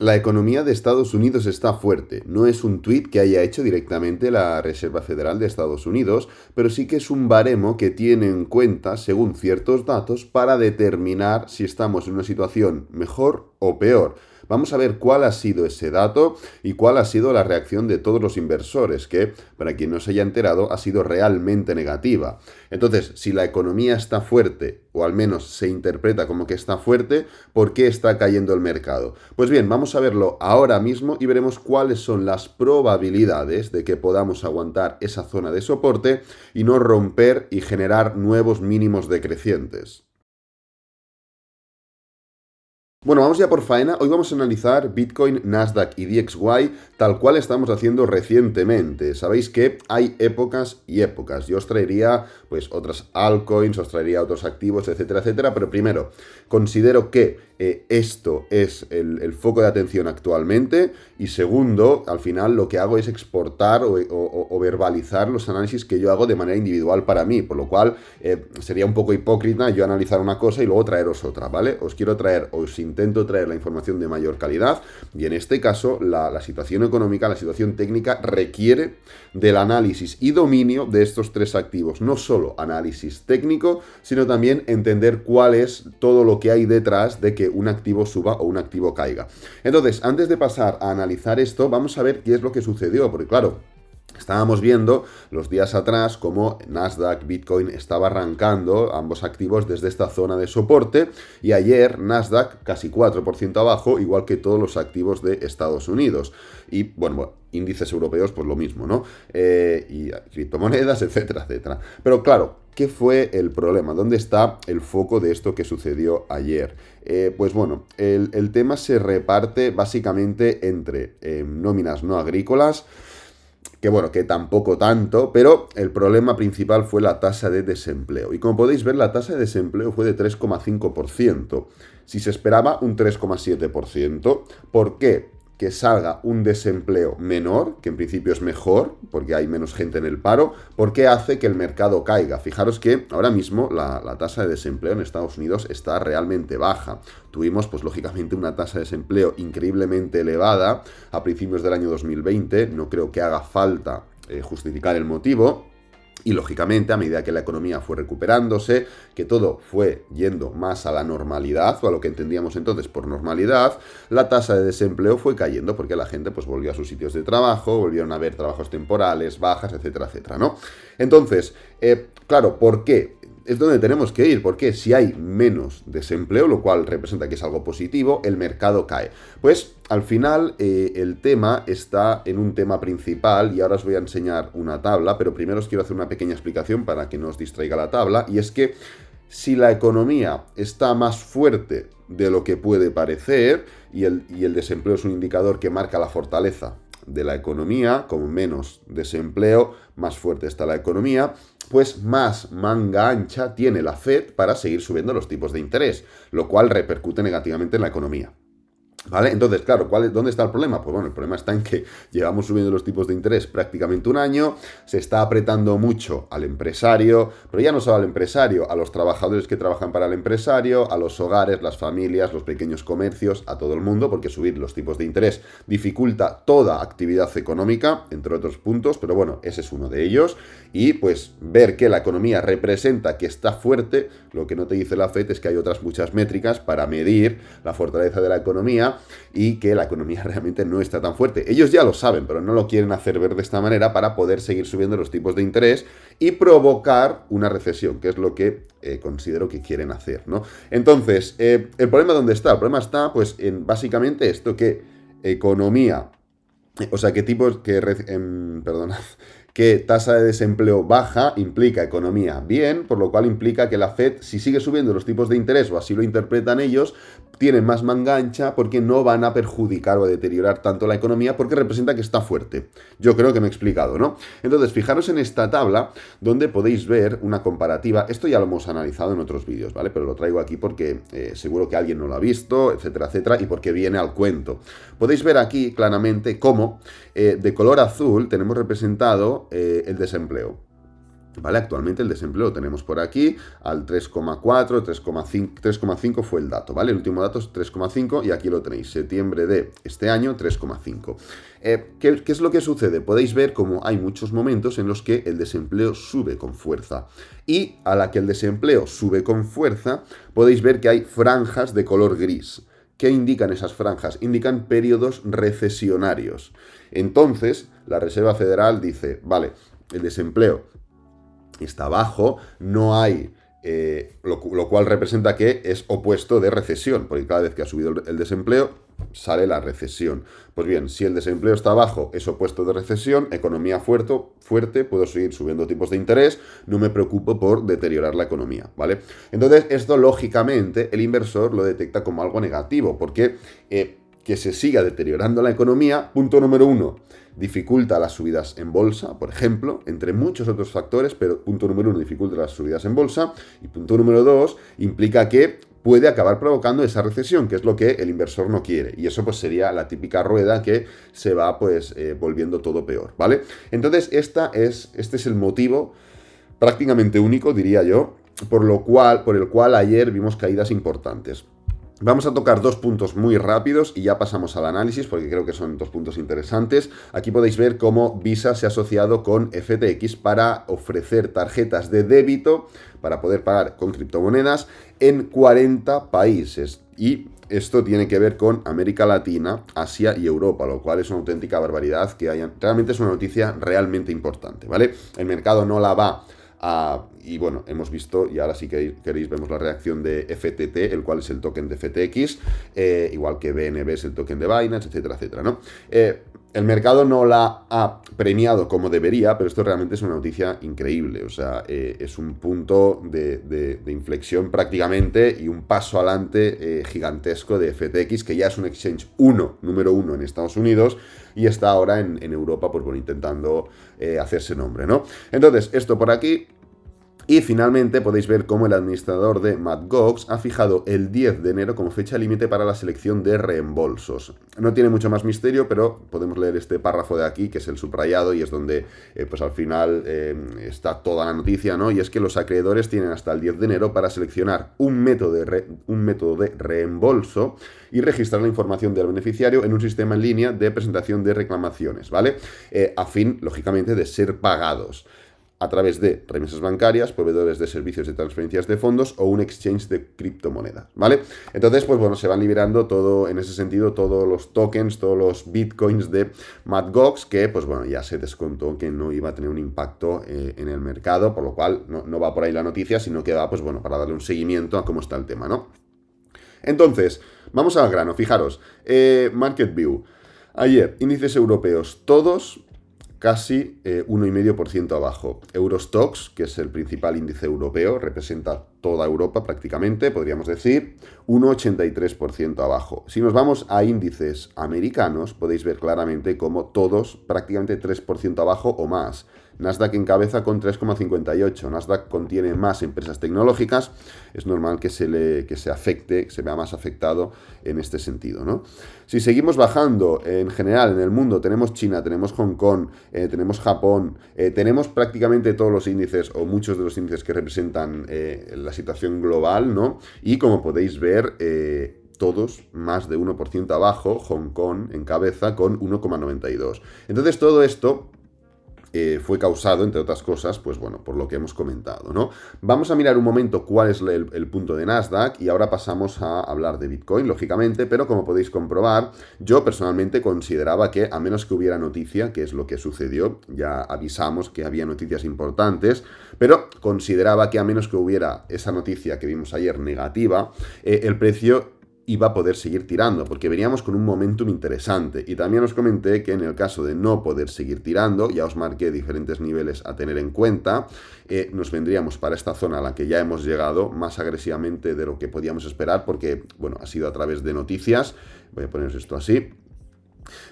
La economía de Estados Unidos está fuerte. No es un tuit que haya hecho directamente la Reserva Federal de Estados Unidos, pero sí que es un baremo que tiene en cuenta, según ciertos datos, para determinar si estamos en una situación mejor o peor. Vamos a ver cuál ha sido ese dato y cuál ha sido la reacción de todos los inversores, que, para quien no se haya enterado, ha sido realmente negativa. Entonces, si la economía está fuerte, o al menos se interpreta como que está fuerte, ¿por qué está cayendo el mercado? Pues bien, vamos a verlo ahora mismo y veremos cuáles son las probabilidades de que podamos aguantar esa zona de soporte y no romper y generar nuevos mínimos decrecientes. Bueno, vamos ya por faena. Hoy vamos a analizar Bitcoin, Nasdaq y DXY tal cual estamos haciendo recientemente. Sabéis que hay épocas y épocas. Yo os traería pues otras altcoins, os traería otros activos, etcétera, etcétera. Pero primero, considero que esto es el foco de atención actualmente. Y segundo, al final lo que hago es exportar o verbalizar los análisis que yo hago de manera individual para mí. Por lo cual sería un poco hipócrita yo analizar una cosa y luego traeros otra, ¿vale? Os quiero traer, os intento traer la información de mayor calidad y en este caso la situación económica, la situación técnica requiere del análisis y dominio de estos tres activos. No solo análisis técnico, sino también entender cuál es todo lo que hay detrás de que un activo suba o un activo caiga. Entonces, antes de pasar a analizar esto, vamos a ver qué es lo que sucedió, porque claro, estábamos viendo los días atrás cómo Nasdaq, Bitcoin estaba arrancando ambos activos desde esta zona de soporte y ayer Nasdaq casi 4% abajo, igual que todos los activos de Estados Unidos. Y bueno, índices europeos pues lo mismo, ¿no? Y criptomonedas, etcétera, etcétera. Pero claro, ¿qué fue el problema? ¿Dónde está el foco de esto que sucedió ayer? Pues bueno, el tema se reparte básicamente entre nóminas no agrícolas, que bueno, que tampoco tanto, pero el problema principal fue la tasa de desempleo. Y como podéis ver, la tasa de desempleo fue de 3,5%. Si se esperaba un 3,7%. ¿Por qué? Que salga un desempleo menor, que en principio es mejor, porque hay menos gente en el paro, porque hace que el mercado caiga. Fijaros que ahora mismo la tasa de desempleo en Estados Unidos está realmente baja. Tuvimos, pues lógicamente, una tasa de desempleo increíblemente elevada a principios del año 2020. No creo que haga falta justificar el motivo. Y lógicamente, a medida que la economía fue recuperándose, que todo fue yendo más a la normalidad, o a lo que entendíamos entonces por normalidad, la tasa de desempleo fue cayendo porque la gente pues volvió a sus sitios de trabajo, volvieron a ver trabajos temporales, bajas, etcétera, etcétera, ¿no? Entonces, claro, ¿por qué? Es donde tenemos que ir, porque si hay menos desempleo, lo cual representa que es algo positivo, el mercado cae. Pues al final el tema está en un tema principal y ahora os voy a enseñar una tabla, pero primero os quiero hacer una pequeña explicación para que no os distraiga la tabla, y es que si la economía está más fuerte de lo que puede parecer, y el desempleo es un indicador que marca la fortaleza de la economía, con menos desempleo, más fuerte está la economía, pues más manga ancha tiene la Fed para seguir subiendo los tipos de interés, lo cual repercute negativamente en la economía. ¿Vale? Entonces, claro, ¿dónde está el problema? Pues bueno, el problema está en que llevamos subiendo los tipos de interés prácticamente un año, se está apretando mucho al empresario, pero ya no solo al empresario, a los trabajadores que trabajan para el empresario, a los hogares, las familias, los pequeños comercios, a todo el mundo, porque subir los tipos de interés dificulta toda actividad económica, entre otros puntos, pero bueno, ese es uno de ellos. Y pues ver que la economía representa que está fuerte, lo que no te dice la FED es que hay otras muchas métricas para medir la fortaleza de la economía y que la economía realmente no está tan fuerte. Ellos ya lo saben, pero no lo quieren hacer ver de esta manera para poder seguir subiendo los tipos de interés y provocar una recesión, que es lo que considero que quieren hacer, ¿no? Entonces, ¿el problema dónde está? El problema está, pues, en básicamente esto, que economía, o sea, qué tipos, perdonad, que tasa de desempleo baja implica economía bien, por lo cual implica que la Fed, si sigue subiendo los tipos de interés, o así lo interpretan ellos, tienen más manga ancha porque no van a perjudicar o a deteriorar tanto la economía porque representa que está fuerte. Yo creo que me he explicado, ¿no? Entonces, fijaros en esta tabla donde podéis ver una comparativa. Esto ya lo hemos analizado en otros vídeos, ¿vale? Pero lo traigo aquí porque seguro que alguien no lo ha visto, etcétera, etcétera, y porque viene al cuento. Podéis ver aquí claramente cómo de color azul tenemos representado el desempleo. ¿Vale? Actualmente el desempleo lo tenemos por aquí al 3,4, 3,5 fue el dato, ¿vale? El último dato es 3,5 y aquí lo tenéis, septiembre de este año 3,5. ¿Qué es lo que sucede? Podéis ver cómo hay muchos momentos en los que el desempleo sube con fuerza y a la que el desempleo sube con fuerza podéis ver que hay franjas de color gris. ¿Qué indican esas franjas? Indican periodos recesionarios. Entonces, la Reserva Federal dice, vale, el desempleo está bajo, no hay, lo cual representa que es opuesto de recesión, porque cada vez que ha subido el desempleo, sale la recesión. Pues bien, si el desempleo está bajo, es opuesto de recesión, economía fuerte, puedo seguir subiendo tipos de interés, no me preocupo por deteriorar la economía, ¿vale? Entonces, esto lógicamente el inversor lo detecta como algo negativo, porque que se siga deteriorando la economía, punto número 1, dificulta las subidas en bolsa, por ejemplo, entre muchos otros factores, pero punto número 1, dificulta las subidas en bolsa, y punto número 2, implica que puede acabar provocando esa recesión, que es lo que el inversor no quiere, y eso pues sería la típica rueda que se va pues volviendo todo peor, ¿vale? Entonces este es el motivo prácticamente único, diría yo, por el cual ayer vimos caídas importantes. Vamos a tocar dos puntos muy rápidos y ya pasamos al análisis porque creo que son dos puntos interesantes. Aquí podéis ver cómo Visa se ha asociado con FTX para ofrecer tarjetas de débito para poder pagar con criptomonedas en 40 países. Y esto tiene que ver con América Latina, Asia y Europa, lo cual es una auténtica barbaridad que hayan. Realmente es una noticia realmente importante, ¿vale? El mercado no la va y bueno, hemos visto, y ahora si queréis vemos la reacción de FTT, el cual es el token de FTX, igual que BNB es el token de Binance, etcétera, etcétera, ¿no? El mercado no la ha premiado como debería, pero esto realmente es una noticia increíble, o sea, es un punto de inflexión prácticamente y un paso adelante gigantesco de FTX, que ya es un exchange número uno en Estados Unidos y está ahora en Europa, pues bueno, intentando hacerse nombre, ¿no? Entonces, esto por aquí. Y finalmente podéis ver cómo el administrador de Mt. Gox ha fijado el 10 de enero como fecha límite para la selección de reembolsos. No tiene mucho más misterio, pero podemos leer este párrafo de aquí, que es el subrayado, y es donde pues al final está toda la noticia, ¿no? Y es que los acreedores tienen hasta el 10 de enero para seleccionar un método de reembolso y registrar la información del beneficiario en un sistema en línea de presentación de reclamaciones, ¿vale? A fin, lógicamente, de ser pagados a través de remesas bancarias, proveedores de servicios de transferencias de fondos o un exchange de criptomonedas, ¿vale? Entonces, pues bueno, se van liberando todo, en ese sentido, todos los tokens, todos los bitcoins de Mt. Gox, que, pues bueno, ya se descontó que no iba a tener un impacto en el mercado, por lo cual no va por ahí la noticia, sino que va, pues bueno, para darle un seguimiento a cómo está el tema, ¿no? Entonces, vamos al grano, fijaros, Market View. Ayer, índices europeos, todos casi 1,5% abajo. Eurostoxx, que es el principal índice europeo, representa toda Europa prácticamente, podríamos decir, 1,83% abajo. Si nos vamos a índices americanos, podéis ver claramente como todos prácticamente 3% abajo o más. Nasdaq encabeza con 3,58. Nasdaq contiene más empresas tecnológicas. Es normal que se afecte, que se vea más afectado en este sentido, ¿no? Si seguimos bajando, en general, en el mundo, tenemos China, tenemos Hong Kong, tenemos Japón, tenemos prácticamente todos los índices, o muchos de los índices que representan la situación global, ¿no? Y como podéis ver, todos más de 1% abajo, Hong Kong encabeza con 1,92. Entonces todo esto fue causado, entre otras cosas, pues bueno, por lo que hemos comentado, ¿no? Vamos a mirar un momento cuál es el punto de Nasdaq y ahora pasamos a hablar de Bitcoin, lógicamente, pero como podéis comprobar, yo personalmente consideraba que, a menos que hubiera noticia, que es lo que sucedió, ya avisamos que había noticias importantes, pero consideraba que a menos que hubiera esa noticia que vimos ayer negativa, el precio iba a poder seguir tirando, porque veníamos con un momentum interesante. Y también os comenté que en el caso de no poder seguir tirando, ya os marqué diferentes niveles a tener en cuenta, nos vendríamos para esta zona a la que ya hemos llegado más agresivamente de lo que podíamos esperar, porque, bueno, ha sido a través de noticias. Voy a poneros esto así.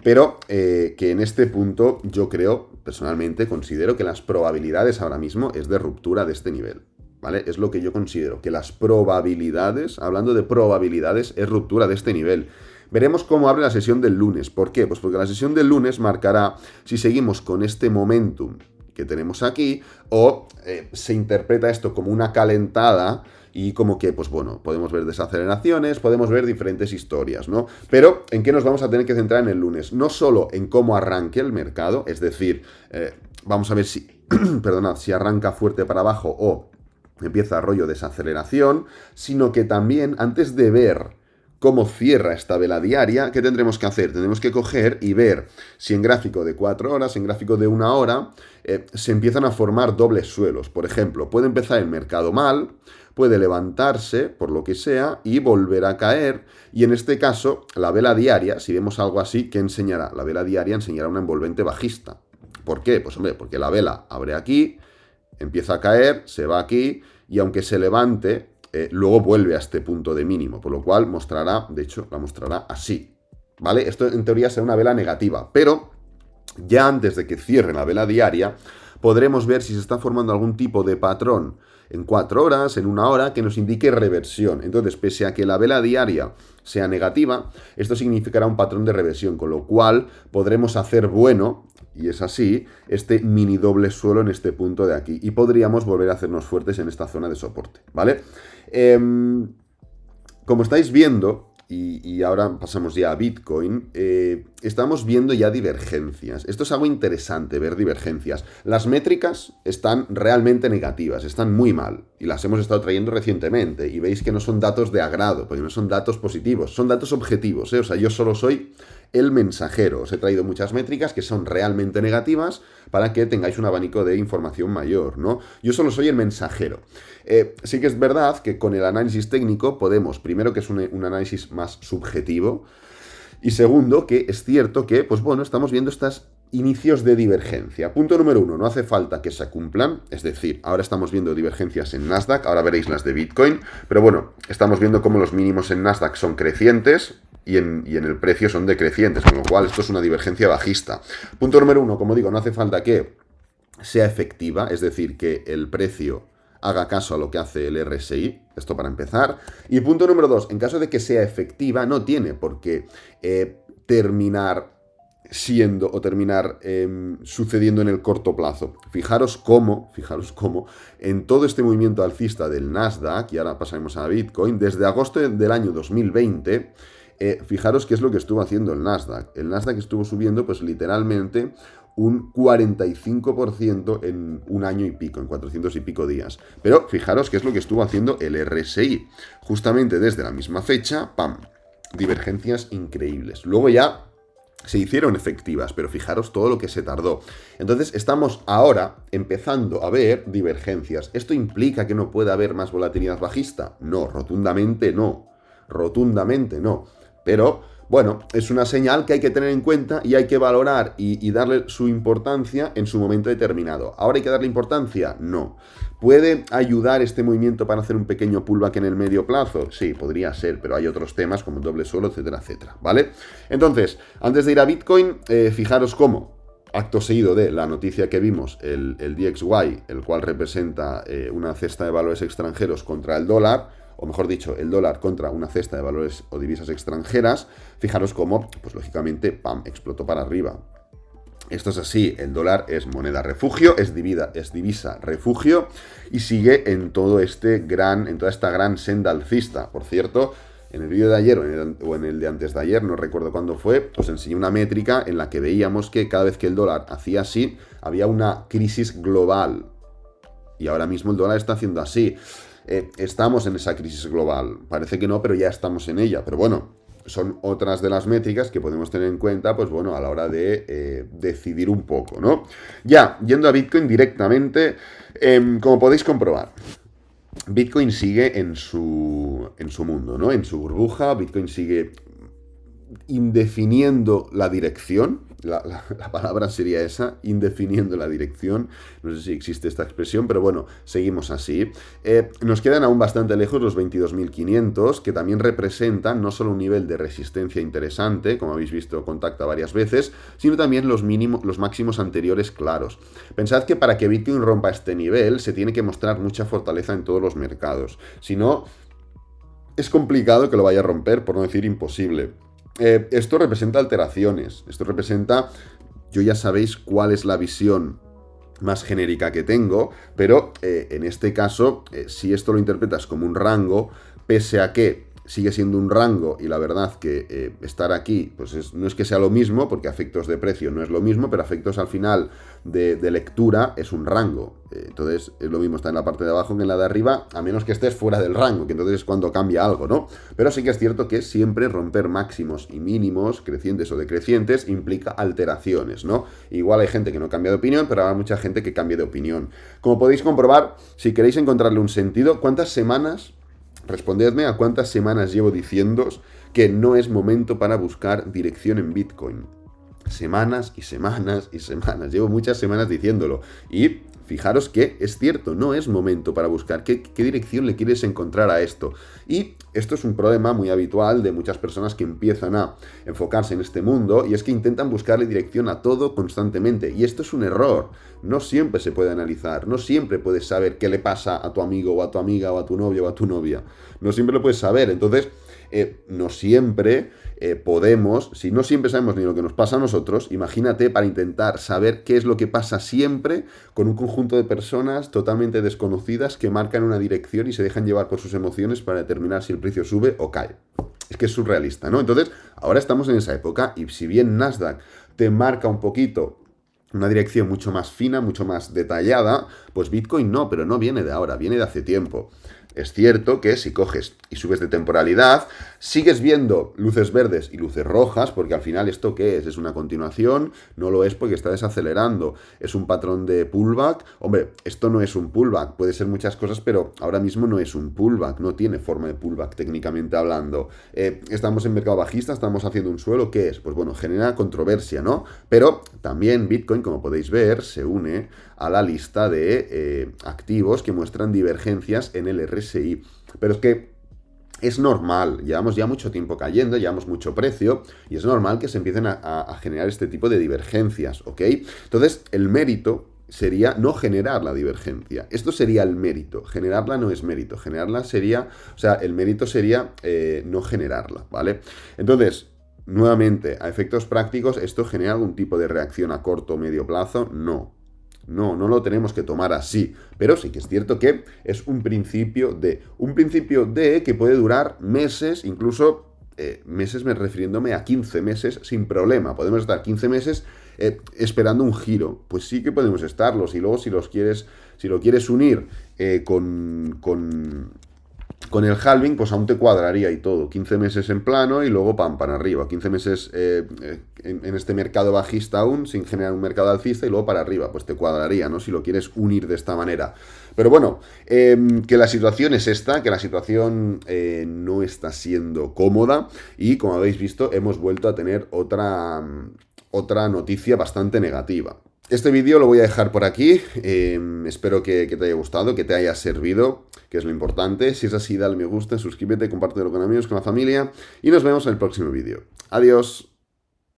Pero que en este punto yo creo, personalmente, considero que las probabilidades ahora mismo es de ruptura de este nivel. ¿Vale? Es lo que yo considero, que las probabilidades, hablando de probabilidades, es ruptura de este nivel. Veremos cómo abre la sesión del lunes. ¿Por qué? Pues porque la sesión del lunes marcará si seguimos con este momentum que tenemos aquí, o se interpreta esto como una calentada y como que, pues bueno, podemos ver desaceleraciones, podemos ver diferentes historias, ¿no? Pero, ¿en qué nos vamos a tener que centrar en el lunes? No solo en cómo arranque el mercado, es decir, vamos a ver si, perdonad, si arranca fuerte para abajo o empieza rollo desaceleración, sino que también antes de ver cómo cierra esta vela diaria, ¿qué tendremos que hacer? Tendremos que coger y ver si en gráfico de 4 horas, en gráfico de 1 hora, se empiezan a formar dobles suelos. Por ejemplo, puede empezar el mercado mal, puede levantarse, por lo que sea, y volver a caer. Y en este caso, la vela diaria, si vemos algo así, ¿qué enseñará? La vela diaria enseñará una envolvente bajista. ¿Por qué? Pues hombre, porque la vela abre aquí, empieza a caer, se va aquí, y aunque se levante, luego vuelve a este punto de mínimo, por lo cual mostrará, de hecho, la mostrará así, ¿vale? Esto en teoría será una vela negativa, pero ya antes de que cierre la vela diaria, podremos ver si se está formando algún tipo de patrón en 4 horas, en 1 hora, que nos indique reversión. Entonces, pese a que la vela diaria sea negativa, esto significará un patrón de reversión, con lo cual podremos hacer bueno, y es así, este mini doble suelo en este punto de aquí. Y podríamos volver a hacernos fuertes en esta zona de soporte, ¿vale? Como estáis viendo, y ahora pasamos ya a Bitcoin, estamos viendo ya divergencias. Esto es algo interesante, ver divergencias. Las métricas están realmente negativas, están muy mal, y las hemos estado trayendo recientemente, y veis que no son datos de agrado, porque no son datos positivos, son datos objetivos, ¿eh? O sea, yo solo soy el mensajero. Os he traído muchas métricas que son realmente negativas para que tengáis un abanico de información mayor, ¿no? Yo solo soy el mensajero. Sí que es verdad que con el análisis técnico podemos, primero que es un análisis más subjetivo, y segundo que es cierto que, pues bueno, estamos viendo estos inicios de divergencia. Punto número 1, no hace falta que se cumplan, es decir, ahora estamos viendo divergencias en Nasdaq, ahora veréis las de Bitcoin, pero bueno, estamos viendo cómo los mínimos en Nasdaq son crecientes, y en el precio son decrecientes, con lo cual esto es una divergencia bajista. Punto número 1, como digo, no hace falta que sea efectiva, es decir, que el precio haga caso a lo que hace el RSI, esto para empezar. Y punto número 2, en caso de que sea efectiva, no tiene por qué terminar siendo o terminar sucediendo en el corto plazo. Fijaros cómo en todo este movimiento alcista del Nasdaq, y ahora pasaremos a Bitcoin, desde agosto del año 2020, fijaros qué es lo que estuvo haciendo el Nasdaq. El Nasdaq estuvo subiendo pues literalmente un 45% en 1 año y pico, en 400 y pico días. Pero fijaros qué es lo que estuvo haciendo el RSI. Justamente desde la misma fecha, ¡pam! Divergencias increíbles. Luego ya se hicieron efectivas, pero fijaros todo lo que se tardó. Entonces estamos ahora empezando a ver divergencias. ¿Esto implica que no pueda haber más volatilidad bajista? No, rotundamente no. Rotundamente no. Pero, bueno, es una señal que hay que tener en cuenta y hay que valorar y darle su importancia en su momento determinado. ¿Ahora hay que darle importancia? No. ¿Puede ayudar este movimiento para hacer un pequeño pullback en el medio plazo? Sí, podría ser, pero hay otros temas como el doble suelo, etcétera, etcétera, ¿vale? Entonces, antes de ir a Bitcoin, fijaros cómo, acto seguido de la noticia que vimos, el DXY, el cual representa una cesta de valores extranjeros contra el dólar, o mejor dicho, el dólar contra una cesta de valores o divisas extranjeras, fijaros cómo, pues lógicamente, ¡pam!, explotó para arriba. Esto es así, el dólar es moneda refugio, es divisa refugio, y sigue en toda esta gran senda alcista. Por cierto, en el vídeo de ayer o en el de antes de ayer, no recuerdo cuándo fue, os enseñé una métrica en la que veíamos que cada vez que el dólar hacía así, había una crisis global. Y ahora mismo el dólar está haciendo así. Estamos en esa crisis global. Parece que no, pero ya estamos en ella. Pero bueno, son otras de las métricas que podemos tener en cuenta, pues bueno, a la hora de decidir un poco, ¿no? Ya, yendo a Bitcoin directamente, como podéis comprobar, Bitcoin sigue en su mundo, ¿no? En su burbuja. Bitcoin sigue indefiniendo la dirección. La palabra sería esa, indefiniendo la dirección. No sé si existe esta expresión, pero bueno, seguimos así. Nos quedan aún bastante lejos los 22.500, que también representan no solo un nivel de resistencia interesante, como habéis visto, contacta varias veces, sino también los máximos anteriores claros. Pensad que para que Bitcoin rompa este nivel, se tiene que mostrar mucha fortaleza en todos los mercados. Si no, es complicado que lo vaya a romper, por no decir imposible. Esto representa alteraciones, esto representa, yo ya sabéis cuál es la visión más genérica que tengo, pero en este caso, si esto lo interpretas como un rango, pese a que sigue siendo un rango y la verdad que estar aquí pues no es que sea lo mismo, porque a efectos de precio no es lo mismo, pero a efectos al final de lectura es un rango. Entonces es lo mismo estar en la parte de abajo que en la de arriba, a menos que estés fuera del rango, que entonces es cuando cambia algo, ¿no? Pero sí que es cierto que siempre romper máximos y mínimos, crecientes o decrecientes, implica alteraciones, ¿no? Igual hay gente que no cambia de opinión, pero habrá mucha gente que cambie de opinión. Como podéis comprobar, si queréis encontrarle un sentido, ¿cuántas semanas... Respondedme a cuántas semanas llevo diciéndoos que no es momento para buscar dirección en Bitcoin. Semanas y semanas y semanas. Llevo muchas semanas diciéndolo. Y fijaros que es cierto, no es momento para buscar qué dirección le quieres encontrar a esto. Y esto es un problema muy habitual de muchas personas que empiezan a enfocarse en este mundo, y es que intentan buscarle dirección a todo constantemente. Y esto es un error. No siempre se puede analizar, no siempre puedes saber qué le pasa a tu amigo o a tu amiga o a tu novio o a tu novia. No siempre lo puedes saber. Entonces, no siempre podemos, si no siempre sabemos ni lo que nos pasa a nosotros, imagínate para intentar saber qué es lo que pasa siempre con un conjunto de personas totalmente desconocidas que marcan una dirección y se dejan llevar por sus emociones para determinar si el precio sube o cae. Es que es surrealista, ¿no? Entonces, ahora estamos en esa época y si bien Nasdaq te marca un poquito una dirección mucho más fina, mucho más detallada, pues Bitcoin no, pero no viene de ahora, viene de hace tiempo. Es cierto que si coges y subes de temporalidad, sigues viendo luces verdes y luces rojas, porque al final ¿esto qué es? ¿Es una continuación? No lo es porque está desacelerando. ¿Es un patrón de pullback? Hombre, esto no es un pullback, puede ser muchas cosas, pero ahora mismo no es un pullback, no tiene forma de pullback técnicamente hablando. Estamos en mercado bajista, estamos haciendo un suelo, ¿qué es? Pues bueno, genera controversia, ¿no? Pero también Bitcoin, como podéis ver, se une a la lista de activos que muestran divergencias en el RSI. Pero es que es normal, llevamos ya mucho tiempo cayendo, llevamos mucho precio, y es normal que se empiecen a generar este tipo de divergencias, ¿ok? Entonces, el mérito sería no generar la divergencia. Esto sería el mérito. Generarla no es mérito. Generarla sería, o sea, el mérito sería no generarla, ¿vale? Entonces, nuevamente, a efectos prácticos, ¿esto genera algún tipo de reacción a corto o medio plazo? No. No lo tenemos que tomar así, pero sí que es cierto que es un principio de que puede durar meses, incluso meses refiriéndome a 15 meses sin problema. Podemos estar 15 meses esperando un giro, pues sí que podemos estarlos, y luego si lo quieres unir con el halving, pues aún te cuadraría y todo. 15 meses en plano y luego pam, para arriba. 15 meses en este mercado bajista aún, sin generar un mercado alcista, y luego para arriba. Pues te cuadraría, ¿no? Si lo quieres unir de esta manera. Pero bueno, que la situación es esta, que la situación no está siendo cómoda, y como habéis visto, hemos vuelto a tener otra noticia bastante negativa. Este vídeo lo voy a dejar por aquí, espero que te haya gustado, que te haya servido, que es lo importante. Si es así, dale me gusta, suscríbete, compártelo con amigos, con la familia, y nos vemos en el próximo vídeo. Adiós.